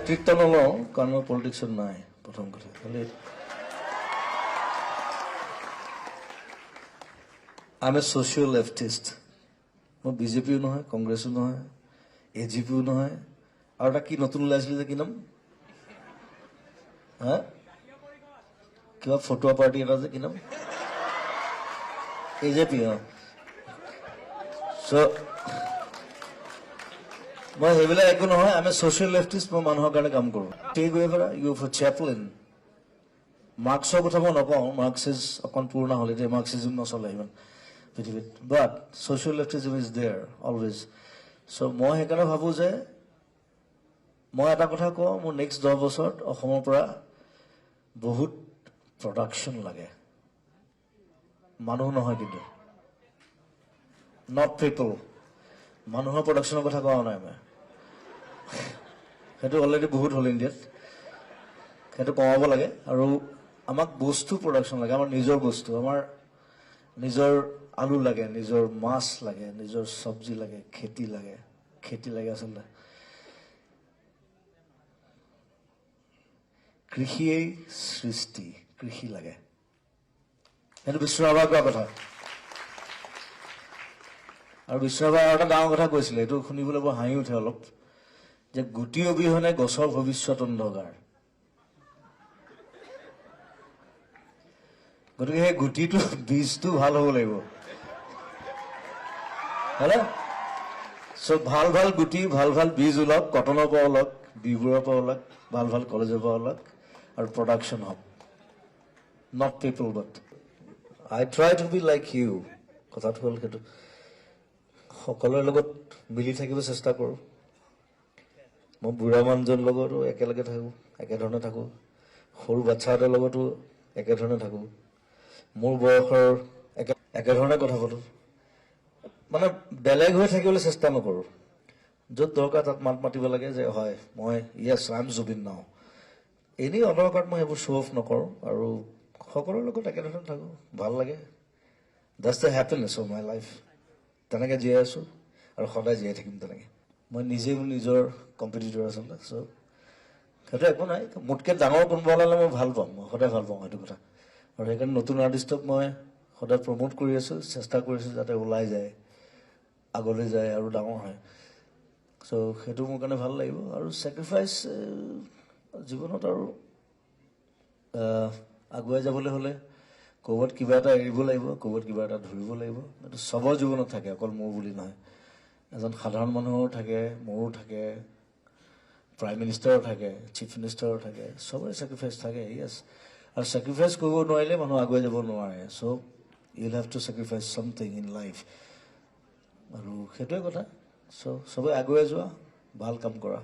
নেতৃত্ব নলওঁ কাৰণ মই পলিটিক্সত নাই প্ৰথম কথা খালি I'm a social leftist. মই বিজেপিও নহয় কংগ্ৰেছো নহয় AJPও নহয় আৰু এটা কি নতুন ওলাইছিল যে কি নাম হা কিবা ফটোৱা পাৰ্টি এটা যে কি নাম AJP so মই হেবিলাক একো নহয় আমি social leftist মই মানুহৰ কাৰণে কাম কৰোঁ ঠিক হৈ পৰা you for chaplain মাৰ্ক্সৰ কথা মই নকওঁ মাৰ্ক্সিজ অকণ পুৰণা হলিডে মাৰ্ক্সিজম নচলে ইমান পৃথিৱীত but social leftism is there always so মই সেইকাৰণে ভাবো যে মই এটা কথা কওঁ মোৰ নেক্সট 10 বছৰত অসমৰ পৰা বহুত প্ৰডাকশন লাগে মানুহ নহয় কিন্তু not people মানুহৰ প্ৰডাকশনৰ কথা কোৱা নাই মই সেইটো অলৰেডি বহুত হল ইণ্ডিয়াত সেইটো কমাব লাগে আৰু আমাক বস্তু প্ৰডাকশন লাগে আমাৰ নিজৰ বস্তু আমাৰ নিজৰ আলু লাগে নিজৰ মাছ লাগে নিজৰ সবজি লাগে খেতি লাগে আসলে কৃষিয়েই সৃষ্টি কৃষি লাগে সেইটো বিশ্বনাথৰ কথা আৰু বিশ্বনাথৰ এটা ডাঙৰ কথা কৈছিলে এইটো শুনিবলৈ বৰ হাঁহি উঠে অলপ যে গুটি অবিহনে গছৰ ভৱিষ্যত অন্ধকাৰ গতিকে সেই গুটিটো বীজটো ভাল হ'ব লাগিব হলে সব ভাল ভাল গুটি ভাল ভাল বীজ ওলাওক কটনৰ পৰা ওলাওক বিবোৰৰ পৰা ওলাওক ভাল ভাল কলেজৰ পৰা ওলাওক আৰু প্ৰডাকশন হওক not people but I try to be like you কথাটো হ'ল সেইটো সকলৰ লগত মিলি থাকিব চেষ্টা কৰোঁ মই বুঢ়া মানুহজনৰ লগতো একেলগে থাকোঁ একেধৰণে থাকোঁ সৰু বাচ্চাহঁতৰ লগতো একেধৰণে থাকোঁ মোৰ বয়সৰ একেধৰণে কথা পাতোঁ মানে বেলেগ হৈ থাকিবলৈ চেষ্টা নকৰোঁ য'ত দৰকাৰ তাত মাত মাতিব লাগে যে হয় মই yes I'm Zubeen now এনেই অদৰকাৰত মই এইবোৰ শ্ব' অফ নকৰোঁ আৰু সকলৰ লগত একেধৰণে থাকোঁ ভাল লাগে that's the happiness of my life তেনেকৈ জীয়াই আছোঁ আৰু সদায় জীয়াই থাকিম তেনেকৈ মই নিজে নিজৰ কম্পিটিটৰ আচলতে চ' সেইটো একো নাই মোতকৈ ডাঙৰ কোনোবা ওলালে মই ভাল পাম মই সদায় ভাল পাওঁ সেইটো কথা আৰু সেইকাৰণে নতুন আৰ্টিষ্টক মই সদায় প্ৰমোট কৰি আছোঁ চেষ্টা কৰিছোঁ যাতে ওলাই যায় আগলৈ যায় আৰু ডাঙৰ হয় চ' সেইটো মোৰ কাৰণে ভাল লাগিব আৰু চেক্ৰিফাইচ জীৱনত আৰু আগুৱাই যাবলৈ হ'লে ক'ৰবাত কিবা এটা এৰিব লাগিব ক'ৰবাত কিবা এটা ধৰিব লাগিব এইটো চবৰ জীৱনত থাকে অকল মোৰ বুলি নহয় এজন সাধাৰণ মানুহৰো থাকে মোৰো থাকে প্ৰাইম মিনিষ্টাৰৰ থাকে চিফ মিনিষ্টাৰৰ থাকে চবৰে চেক্ৰিফাইচ থাকে ইয়েছ আৰু চেক্ৰিফাইচ কৰিব নোৱাৰিলে মানুহ আগুৱাই যাব নোৱাৰে so' you have to sacrifice something in life আৰু সেইটোৱে কথা চ' চবেই আগুৱাই যোৱা ভাল কাম কৰা